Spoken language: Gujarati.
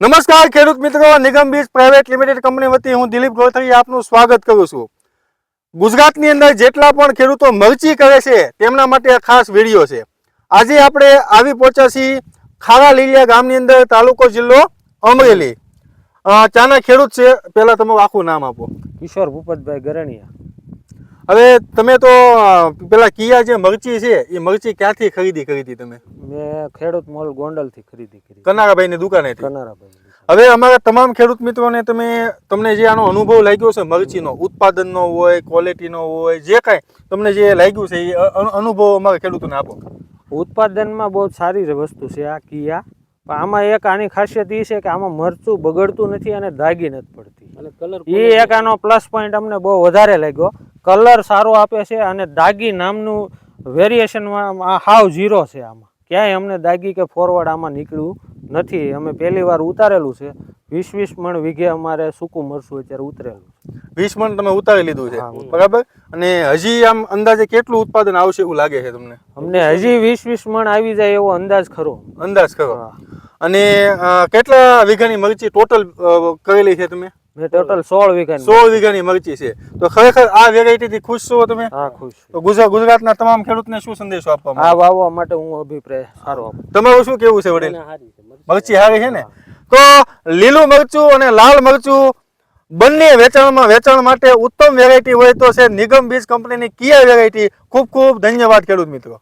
નમસ્કાર ખેડૂત મિત્રો, નિગમ બીજ પ્રાઇવેટ લિમિટેડ કંપની વતી હું દિલીપ ગોથરી આપનું સ્વાગત કરું છું। ગુજરાતની અંદર જેટલા પણ ખેડૂતો મરચી કરે છે તેમના માટે આ ખાસ વિડીયો છે। આજે આપણે આવી પહોંચ્યા છીએ ખારા લીલિયા ગામની અંદર, તાલુકો જિલ્લો અમરેલી। ચાના ખેડૂત છે, પહેલા તમારું આખું નામ આપો। કિશોર ભૂપતભાઈ ગરણિયા। હવે તમે તો પેલા કિયા જે મરચી છે એ મરચી ક્યાંથી ખરીદી કરી હતી તમે? મેં ખેડૂત મોલ ગોંડલ થી ખરીદી કરી, કનારાભાઈની દુકાનેથી। કનારાભાઈ। હવે અમારા તમામ ખેડૂત મિત્રોને તમને જે આનો અનુભવ લાગ્યો છે મરચીનો, ઉત્પાદનનો હોય, ક્વોલિટીનો હોય, જે કાંઈ તમને જે લાગ્યું છે એ અનુભવ અમારા ખેડૂતોને આપો। ઉત્પાદનમાં બહુ સારી વસ્તુ છે આ કિયા, પણ આમાં એક આની ખાસિયત એ છે કે આમાં મરચું બગડતું નથી અને દાગી નથી પડતી, અને કલર એ એક આનો પ્લસ પોઈન્ટ અમને બહુ વધારે લાગ્યો। કલર સારો આપે છે અને દાગી નામનું વેરિએશનમાં હાવ ઝીરો છે, આમાં ક્યાંય અમને દાગી કે ફોરવર્ડ આમાં નીકળ્યું નથી। અમે પહેલી વાર ઉતારેલું છે, 20 મણ વીઘે અમારે સૂકું મરચું અત્યારે ઉતરેલું છે। 20 મણ તમે ઉતારી લીધું છે, બરાબર? અને હજી આમ અંદાજે કેટલું ઉત્પાદન આવશે એવું લાગે છે તમને? અમને હજી 20 મણ આવી જાય એવો અંદાજ ખરો। અંદાજ ખરો। અને કેટલા વીઘાની મરચી ટોટલ કરેલી છે તમે? મેં ટોટલ 16 વીઘાની મરચી છે। તો ખરેખર આ વેરાયટી થી ખુશ છો તમે? હા, ખુશ। તો ગુજરાતના તમામ ખેડૂતને શું સંદેશો આપવા આ વાવવા માટે હું અભિપ્રાય સારો આપું। તમારું શું કેવું છે વડીલ? મરચી સારી છે ને? તો લીલું મરચું અને લાલ મરચું બંને વેચાણ માટે ઉત્તમ વેરાયટી હોય તો છે નિગમ બીજ કંપનીની કિયા વેરાયટી। ખૂબ ખૂબ ધન્યવાદ ખેડૂત મિત્રો।